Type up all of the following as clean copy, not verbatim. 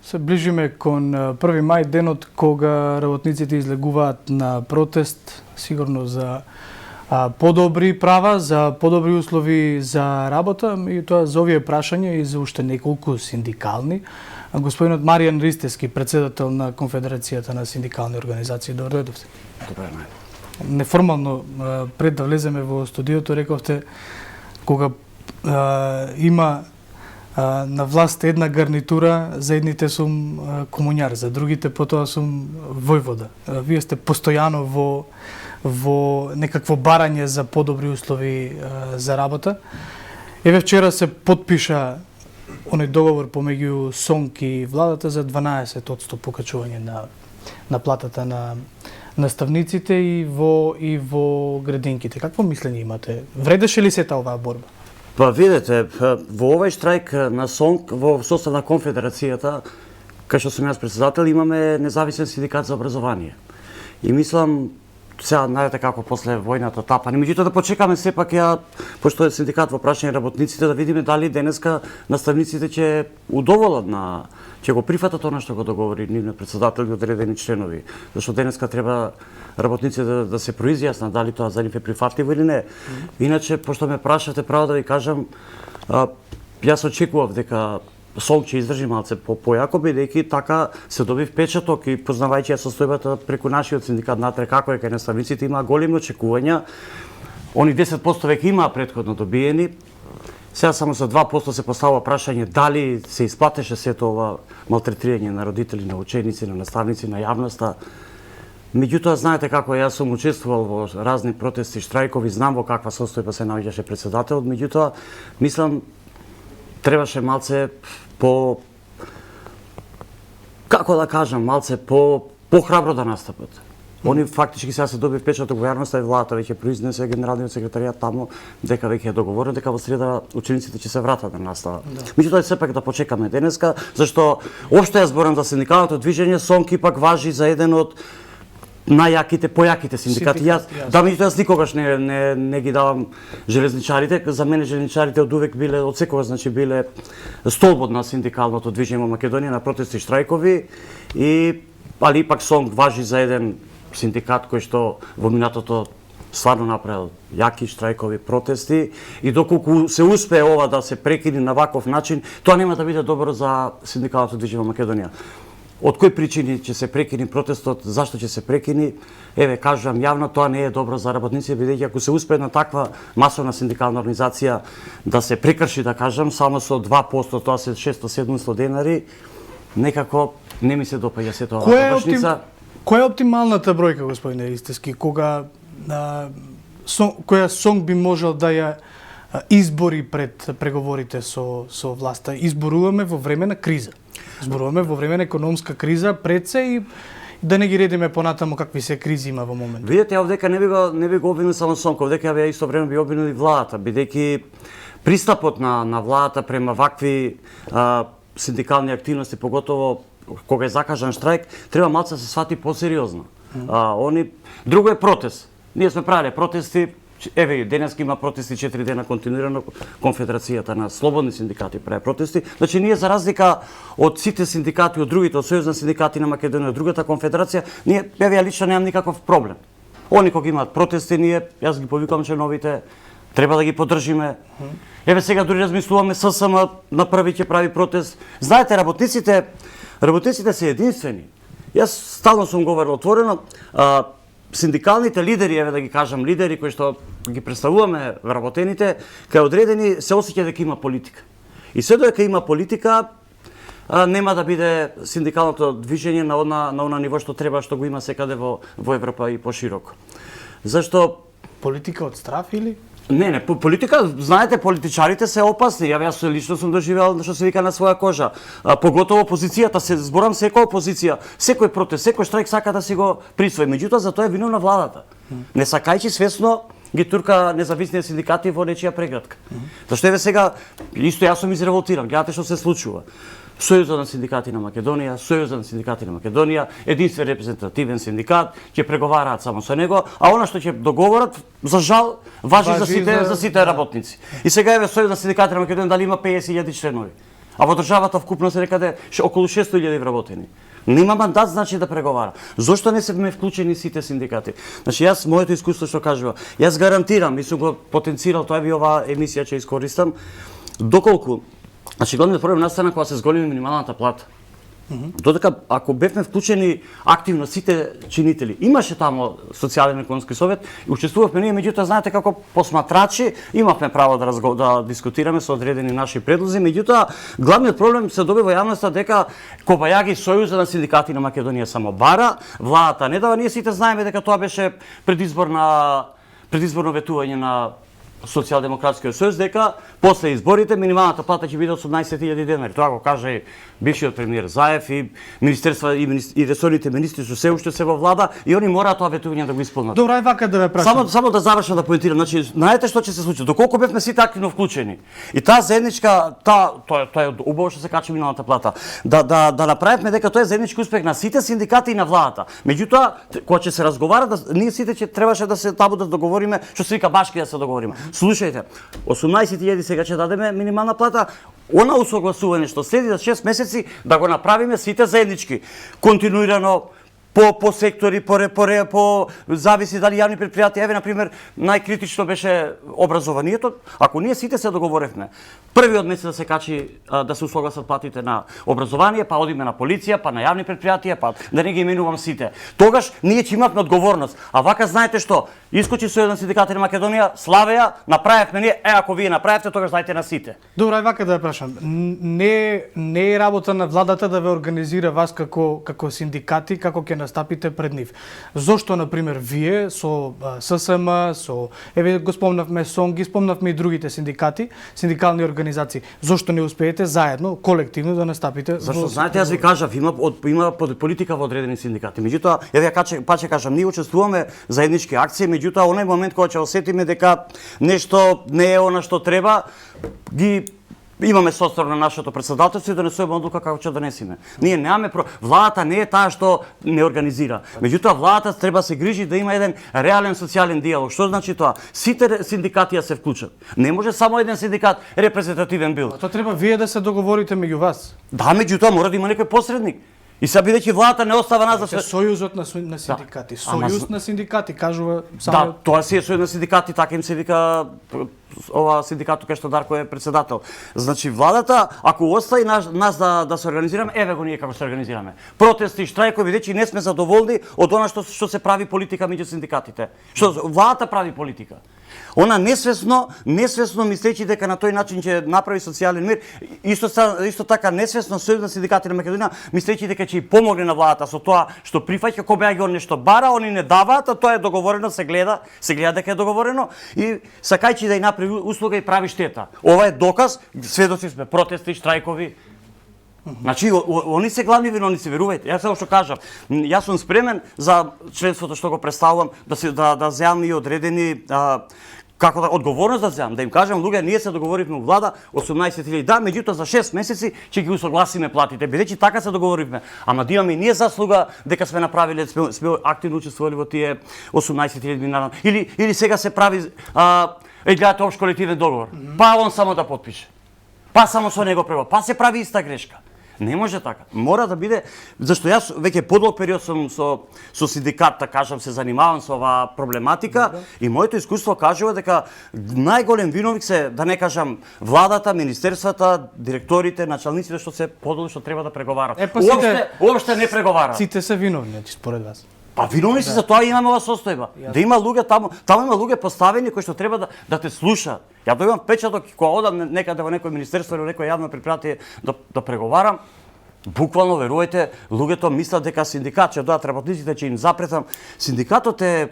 Се ближиме кон 1 мај, денот кога работниците излегуваат на протест, сигурно за подобри права, за подобри услови за работа, и тоа за овие прашања и за уште неколку синдикални. Господинот Маријан Ристевски, председател на Конфедерацијата на синдикални организации. Добро дојдовте. Добро Неформално, пред да влеземе во студиото, рековте кога има на власт една гарнитура, за едните сум комуњар, за другите потоа сум војвода. Вие сте постојано во некакво барање за подобри услови за работа. Еве вчера се потпиша оној договор помеѓу СОНК и владата за 12% покачување на платата на наставниците и во градинките. Какво мислење имате? Вредеше ли се оваа борба? Па видете, во овој штрајк на СОНК, во состав на Конфедерацијата, кај што сум јас председател, имаме независен синдикат за образование. И мислам, сега знаете како после војната тапани, меѓутоа да почекаме сепак пошто е синдикат во прашање работниците, да видиме дали денеска наставниците ќе удоволат ќе го прифатат она што го договори нивниот председател и одредени членови. Зашто денеска треба работниците да се произјаснат дали тоа за нив е прифатливо или не. Иначе, пошто ме прашате, право да ви кажам, јас очекував дека СОНК ќе издржи малце појако, бидејќи така се доби впечаток и познавајќи ја состојбата преку нашиот синдикат натре како е кај наставниците, има големи очекувања. Они 10% веќе имаа претходно добиени. Сега само за 2% се поставува прашање дали се исплатеше сето ова малтретирање на родители, на ученици, на наставници, на јавноста. Меѓутоа, знаете како јас сум учествувал во разни протести, штрајкови, знам во каква состојба се наоѓаше председателот, меѓутоа, мислам, требаше малце како да кажам, малце похрабро да настапат. Они фактички сега се доби впечаток во јавноста и владата веќе произнесе генералниот секретаријат таму дека веќе е договорено дека во среда учениците ќе се вратат на настава. Меѓутоа сепак да почекаме денеска, зашто општо ја зборам за синдикалното движење, СОНК ипак важи за еден од најаките, појаките синдикати. Јас никогаш не ги давам железничарите. За мене железничарите одувек биле, од секогаш биле столбот на синдикалното движење во Македонија на протести и штрајкови, али ипак СОНК важи за еден синдикат кој што во минатото стварно направил јаки штрајкови протести и доколку се успее ова да се прекини на ваков начин, тоа нема да биде добро за синдикалното движење во Македонија. Од кои причини ќе се прекини протестот, зашто ќе се прекини, еве кажувам јавно, тоа не е добро за работниците, бидејќи ако се успее на таква масовна синдикална организација да се прекрши, да кажам, само со 2%, тоа се 600-700 денари, некако не ми се допаѓа сето оваа површница. Која е оптималната бројка, господине Ристевски, која СОНК би можел да ја избори пред преговорите со власта? Изборуваме во време на криза. Зборуваме во време на економска криза пред се и да не ги редиме понатаму какви се кризи има во моментот. Видете, овдека не би го обвинил само СОНК, овдека ја исто време би обвинил и владата, бидејќи пристапот на владата према вакви синдикални активности, поготово кога е закажан штрајк, треба малце да се свати посериозно. Друго е протест. Ние сме правеле протести, еве денеска има протести 4 дена континуирано, Конфедерацијата на слободни синдикати прави протести. Значи ние за разлика од сите синдикати, од другите, од Сојуз на синдикати на Македонија, од другата конфедерација, ние ја лично немам никаков проблем. Они кога имаат протести, јас ги повикувам членовите, треба да ги поддржиме. Еве сега дури размислуваме ССМ на први ќе прави протест. Знаете, работниците се единствени. Јас стално сум говорил отворено, синдикалните лидери, еве да ги кажам, лидери кои што ги представуваме вработените, кај одредени се осеќа дека има политика. И се додека има политика, нема да биде синдикалното движење на она ниво што треба, што го има секаде во Европа и пошироко. Зашто политика од страф или? Не, политика, знаете, политичарите се опасни. Јас лично сум доживеал што се вика на своја кожа. Поготово опозицијата, се зборам секоја опозиција, секој протест, секој штрајк сака да си го присвои. Меѓутоа за тоа е виновна владата. Не сакајќи свесно ги турка независни синдикати во нечија преградка. Зашто еве сега исто јас сум изреволтиран. Гледате што се случува. Сојузот на синдикати на Македонија, единствен репрезентативен синдикат, ќе преговараат само со него, а она што ќе договорат, за жал, важи за сите работници. И сега еве Сојуз на синдикати на Македонија дали има 50.000 членови. А во државата вкупно се некаде околу 600.000 вработени. Нема мандат, значи да преговара. Зошто не се вклучени сите синдикати? Значи јас моето искуство што кажува, јас гарантирам и сум го потенцирал, тоа би оваа емисија ќе искористам, доколку значи главниот проблем настана кога се зголеми минималната плата. Додека ако бевме вклучени активно сите чинители, имаше тамо социјален економски совет и учествувавме ние, меѓутоа знаете како посматрачи имавме право да дискутираме со одредени наши предлози, меѓутоа главниот проблем се доби во јавноста дека Кобајаги Сојузот на синдикати на Македонија само бара, владата не дава, ние сите знаеме дека тоа беше предизборно ветување на Социјалдемократскиот сојуз, дека после изборите минималната плата ќе биде 18.000 денари. Тоа го кажа и бившиот премиер Заев и министерства и ресорните министри што се уште се во влада и они мораат тоа ветување да го исполнат. Добро, ај вака да ве прашам. Само да завршам да поентирам. Значи, знаете што ќе се случи? Доколку бевме сите активно вклучени и таа заедничка, тоа е убаво што се качи минималната плата. Да направиме дека тоа е заеднички успех на сите синдикати и на владата. Меѓутоа, кога ќе се разговара, ние сите требаше да се табу да договориме, што се вика башки да се договориме. Слушајте, 18.000 сега ќе дадеме минимална плата, она усогласување што следи за 6 месеци да го направиме сите заеднички, континуирано по сектори, по зависи дали јавни предпријатија, еве на пример најкритично беше образованието, ако ние сите се договоревме, првиот месец да се качи да се усогласат платите на образование, па одиме на полиција, па на јавни предпријатија, па да не ги именувам сите. Тогаш ние ќе имавме одговорност. А вака знаете што? Искочи Сојуз на синдикати на Македонија, славеја, направевме ние, ако вие направевте, тогаш дайте на сите. Добро, ај вака да ја прашам. Не е работа на владата да ве организира вас како синдикати, како ќе настапите пред нив. Зошто, на пример, вие со ССМ, со еве го спомнавме СОН, ги спомнавме и другите синдикати, синдикални организации, зошто не успеете заедно, колективно да настапите? Зашто знаете, јас ви кажав, има политика во одредени синдикати. Меѓутоа, еве ја паче кажам, ние учествуваме заеднички акции, меѓутоа онај момент кога ќе осетиме дека нешто не е она што треба, ги имаме состав на нашето претседателство и донесуваме одлука како ќе донесиме. Ние немаме владата не е таа што не организира. Меѓутоа владата треба се грижи да има еден реален социјален диалог. Што значи тоа? Сите синдикати се вклучат. Не може само еден синдикат репрезентативен бил. Тоа треба вие да се договорите меѓу вас. Да, меѓутоа мора да има некој посредник. И сега бидејќи владата не остава нас за Сојузот на синдикати. Сојуз на синдикати кажува само. Да, тоа си е Сојуз на синдикати, така им се вика ова синдикатот кај што Дарко е председател. Значи владата ако остави нас да се организираме, еве го ние како се организираме. Протести, штрајкови, бидејќи не сме задоволни од она што се прави политика меѓу синдикатите. Што владата прави политика. Она несвесно мислејќи дека на тој начин ќе направи социјален мир, исто така несвесно Сојуз на синдикати на Македонија мислејќи дека ќе помогне на владата со тоа што прифаќа Кобајаги он нешто бара, они не даваат, а тоа е договорено, се гледа дека е договорено и сакајќи да ја направи услуга и прави штета. Ова е доказ, сведоци сме протести, штрајкови. Значи, они се главни виновници, верувајте. Јас само што кажав, јас сум спремен за членството што го представувам да земам и одредени како да одговорност да земам, да им кажам луѓе, ние се договоривме во влада 18.000 да, меѓутоа за 6 месеци ќе ги усогласиме платите, бидејќи така се договоривме. Ама да имаме и ние заслуга дека сме направиле, сме активно учествували во тие 18.000 динара. Или сега се прави гледате општ колективен договор. Па он само да потпише. Па само со него преговор. Па се прави иста грешка. Не може така. Мора да биде, зашто јас веќе подолг период сум со синдикат, да кажам, се занимавам со оваа проблематика и моето искуство кажува дека најголем виновник се, да не кажам, владата, министерствата, директорите, началниците што се подолг што треба да преговарат. Уопште не преговарат. Сите се виновни, според вас. Па виновници за тоа имаме ова состојба. Да има луѓе таму има луѓе поставени кои што треба да те слушаат. Ја добивам впечаток кога одам некаде во некој министерство или некој јавно предпријатие да преговарам. Буквално верувајте, луѓето мислат дека синдикат ќе доаат работниците ќе им запретам. Синдикатот е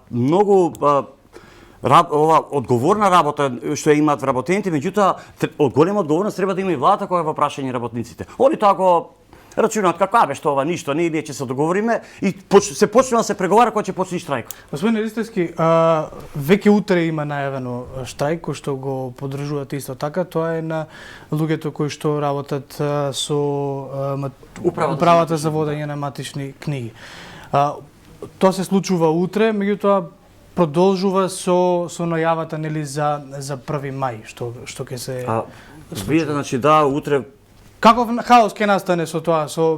многу ова одговорна работа што имаат вработените, меѓутоа од голема одговорност треба да има и владата кога е во прашање работниците. Они тоа го рачунаат како што ова ништо, ние ќе се договориме и се почнува да се преговара кога ќе почне штрајк. Господин Ристевски, веќе утре има најавено штрајк кој што го поддржувате исто така, тоа е на луѓето кои што работат со управата за водење на матични книги. Тоа се случува утре, меѓутоа продолжува со најавата нели за 1 мај што ќе се Видите, значи да, утре Каков хаос ќе настане со тоа, со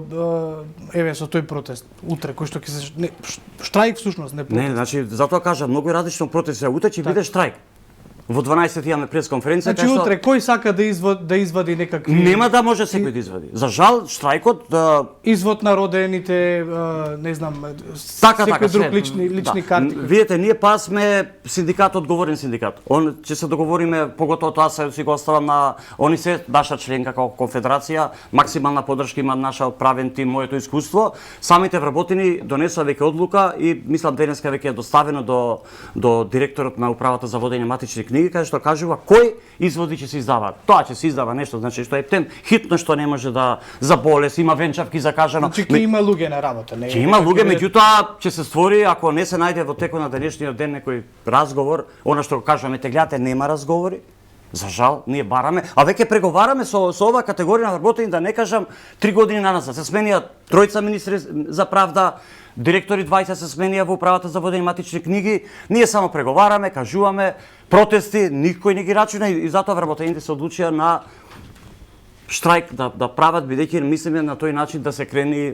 тој протест утре, кој што ќе се штрајк всушност, не протест. Не, значи затоа кажам, многу е различно протест. Утре ќе биде штрајк. Во 12 имаме пресконференција. Значи утре кој сака да извади некакви Нема да може секој да извади. За жал штрајкот извод на родените, не знам, така, секој друг лични карти. Видете, ние па сме синдикат, одговорен синдикат. Он ќе се договориме, поготово тоа си го оставам на они се наша членка како конфедерација, максимална поддршка има наша правен тим, моето искуство. Самите вработени донесоа веќе одлука и мислам денеска веќе е доставено до директорот на управата за водење матични книги, каде што кажува кој изводи ќе се издаваат. Тоа ќе се издава нешто, значи што е тем хитно што не може да за болест, има венчавки закажано. Значи ќе има луѓе на работа, не? Ќе има луѓе, меѓутоа ќе се створи ако не се најде во текот на денешниот ден некој разговор, она што го кажуваме, теглјате нема разговори. За жал, ние бараме, а веќе преговараме со оваа категорија на вработени, да не кажам 3 години наназад. Се сменија тројца министри за правда, директори 20 се сменија во управата за водење матични книги. Ние само преговараме, кажуваме, протести, никој не ги рачуна и затоа вработените се одлучија на штрајк да прават, бидејќи мислиме на тој начин да се крени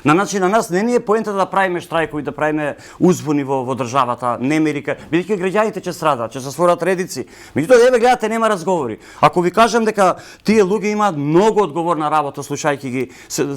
на начин на нас не ни е поента да правиме штрајкови, да правиме узбуни во државата, немерика, бидејќи граѓаните ќе страдаат, ќе се створат редици. Меѓутоа еве гледате нема разговори. Ако ви кажам дека тие луѓе имаат многу одговорна работа слушајќи ги,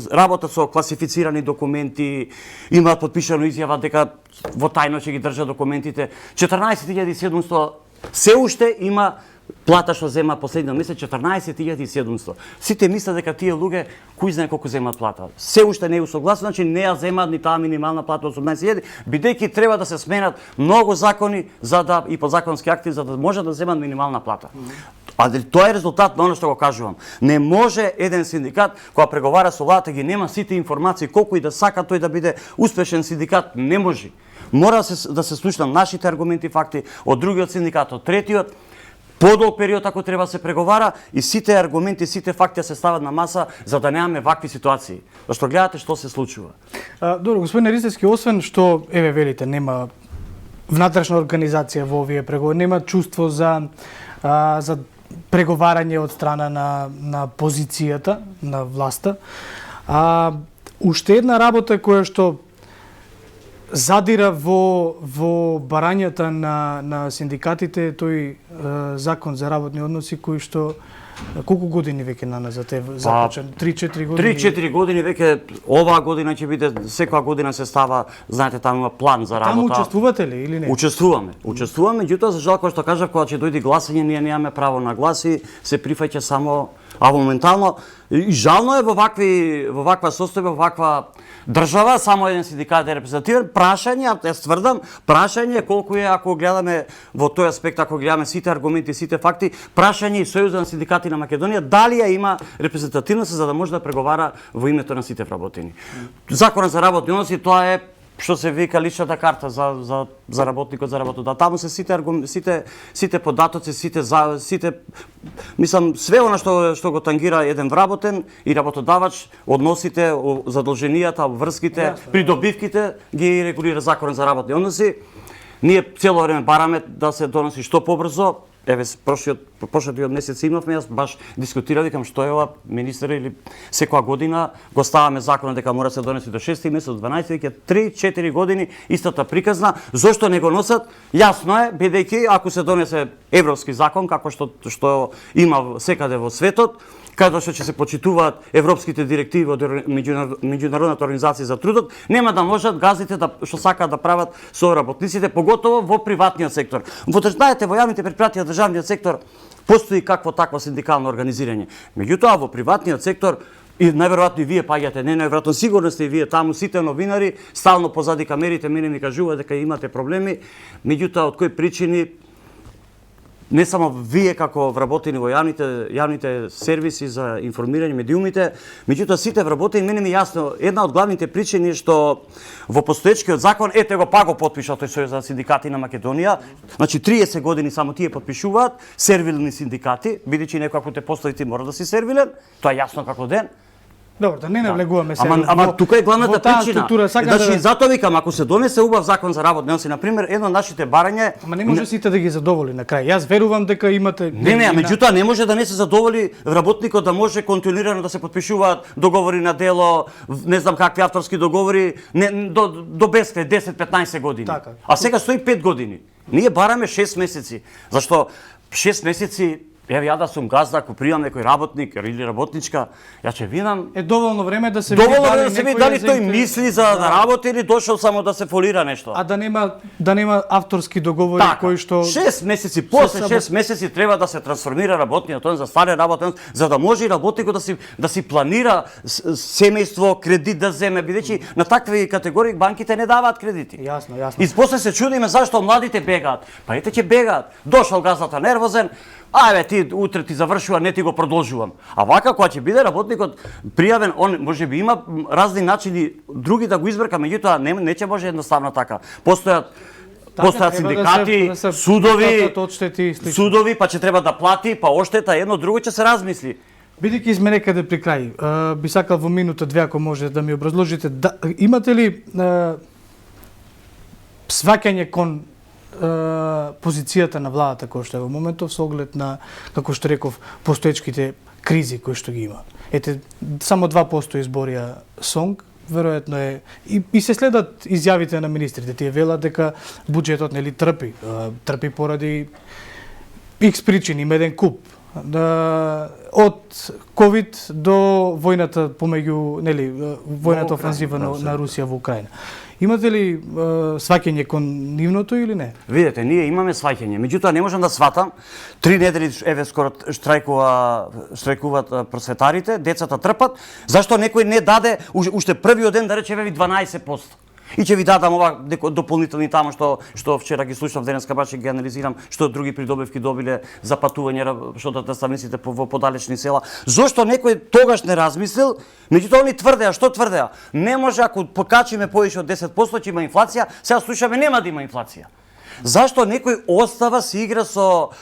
работа со класифицирани документи, имаат подпишано изјава дека во тајно ќе ги држат документите, 14.700 се уште има плата што зема последниот месец 14.700. Сите мислат дека тие луѓе кој знае колку земаат плата. Се уште не е усогласено, значи не ја земаат ни таа минимална плата 18.000, бидејќи треба да се сменат многу закони и подзаконски акти за да може да земат минимална плата. А тоа е резултат на оно што го кажувам. Не може еден синдикат кога преговара со владата ги нема сите информации колку и да сака тој да биде успешен синдикат, не може. Мора да се слушнат нашите аргументи и факти од другиот синдикат, од третиот, подолг период ако треба се преговара и сите аргументи, сите факти се стават на маса за да немаме вакви ситуации. Зашто гледате што се случува. Добро, господин Ристевски, освен што еве велите нема внатрешна организација во овие преговори, нема чувство за преговарање од страна на позицијата на власта. Уште една работа која што задира во барањата на синдикатите тој закон за работни односи кој што колку години веќе наназад е започен? 3-4 години? 3-4 години веќе, оваа година ќе биде, секоја година се става, знаете, таму има план за работа. Таму учествувате ли или не? Учествуваме, меѓутоа за жал, кога што кажав, кога ќе дојде гласање, ние немаме право на гласи, се прифаќа само, а моментално, и жално е во ваква состојба, во ваква држава, само еден синдикат е репрезентативен. Прашање, јас тврдам, прашање колку е ако гледаме во тој аспект, ако гледаме сите аргументи, сите факти, прашање и Сојузот на синдикати на Македонија, дали ја има репрезентативност за да може да преговара во името на сите вработени. Законот за работни односи, тоа е што се вика личната карта за работникот, за работодател. Таму се сите податоци, сите мислам све она што го тангира еден вработен и работодавач, односите, задолженијата, врските, придобивките ги регулира Законот за работни односи. Ние цело време бараме да се доноси што побрзо. Еве, прошлиот месец имавме, јас баш дискутирав, викам што е ова, министер, или секоја година го ставаме законот дека мора се донесе до 6 месец, до 12, веќе 3-4 години истата приказна. Зошто не го носат? Јасно е, бидејќи ако се донесе европски закон, како што има секаде во светот, каде што ќе се почитуваат европските директиви од Меѓународната организација за трудот, нема да можат газите што сакаат да прават со работниците, поготово во приватниот сектор. Знаете, во јавните предпријатија, државниот сектор, постои какво такво синдикално организирање. Меѓутоа, во приватниот сектор, и најверојатно и вие паѓате, не најверојатно сигурно сте и вие таму, сите новинари, стално позади камерите, мене ми кажуваат дека имате проблеми, меѓутоа, од кои причини, не само вие како вработени во јавните сервиси за информирање медиумите, меѓутоа сите вработени, мене ми јасно, една од главните причини е што во постоечкиот закон, ете го па го потпиша тој Сојуз за синдикати на Македонија, значи 30 години само тие потпишуваат, сервилни синдикати, бидејќи некој ако те постави ти мора да си сервилен, тоа е јасно како ден. Добро, да не навлегуваме сега. Ама тука е главната во таа причина. структура, сакам Значи да... затоа викам, ако се донесе убав закон за работни односи, на пример, едно од нашите барања Ама не може сите да ги задоволи на крај. Јас верувам дека имате... Не, меѓутоа не може да не се задоволи работникот да може континуирано да се потпишуваат договори на дело, не знам какви авторски договори, до бескрај 10-15 години. Така. А сега стои 5 години. Ние бараме 6 месеци. Зашто 6 месеци, еве ја да сум газда, ако пријам некој работник или работничка, ја ќе видам Е доволно време да се доволно да се види дали некој тој мисли за да работи или дошол само да се фолира нешто. А да нема авторски договори кои што 6 месеци, после 6 месеци треба да се трансформира работниот однос за стварен работен однос, за да може и работникот да си планира семејство, кредит да земе, бидејќи на такви категории банките не даваат кредити. Јасно, јасно. И после се чудиме зашто младите бегаат. Па ете ќе бегаат. Дошол газата нервозен, ајде ти утре ти завршува, не ти го продолжувам. А вака кога ќе биде работникот пријавен, он можеби има разни начини други да го избрка, меѓутоа не ќе може едноставно така. Постојат синдикати, судови, па ќе треба да плати, па оштета, едно друго ќе се размисли. Бидејќи сме некаде при крај, би сакал во минута две ако може да ми образложите, имате ли сваќање кон позицијата на владата која што е во моментов со оглед на, како што реков, постоечките кризи кои што ги има. Ете, само 2% изборија СОНГ, веројатно е и се следат изјавите на министрите. Тие велат дека буџетот нели трпи поради X причини, има еден куп. Од ковид до војната помеѓу, нели, војната офанзива на Русија во Украина. Имате ли сваќање кон нивното или не? Видете, ние имаме сваќање, меѓутоа не можам да сватам. 3 недели еве скоро штрajкуваат просветарите, децата трпат. Зашто некој не даде уште првиот ден да рече еве 12%? И ќе ви дадам ова дополнителни тамо што вчера ги слушнав, денеска баш ги анализирам што други придобивки добиле за патување, што да наставниците во подалечни села. Зошто некој тогаш не размислил? Меѓутоа они тврдеа, што тврдеа? Не може ако покачиме повеќе од 10% ќе има инфлација, сега слушаме нема да има инфлација. Зашто некој остава се игра со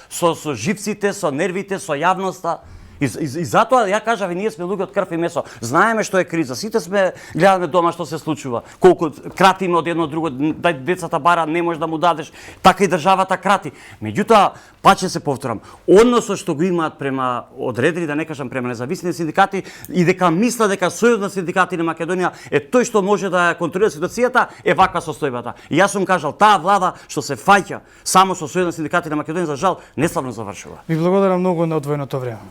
живците, со нервите, со јавноста? И затоа ја кажав, ние сме луѓе од крв и месо. Знаеме што е криза. Сите сме гледаме дома што се случува. Колку кратиме од едно друго, децата бара, не можеш да му дадеш, така и државата крати. Меѓутоа, пак ќе се повторам, односот што го имаат према одредени, да не кажам према независни синдикати и дека мисла дека Сојуз на синдикати на Македонија е тој што може да ја контролира ситуацијата, е ваква состојбата. И јас сум кажал, таа влада што се фаќа само со Сојуз на синдикати на Македонија, за жал, неславно завршува. Ви благодарам многу на одвоеното време.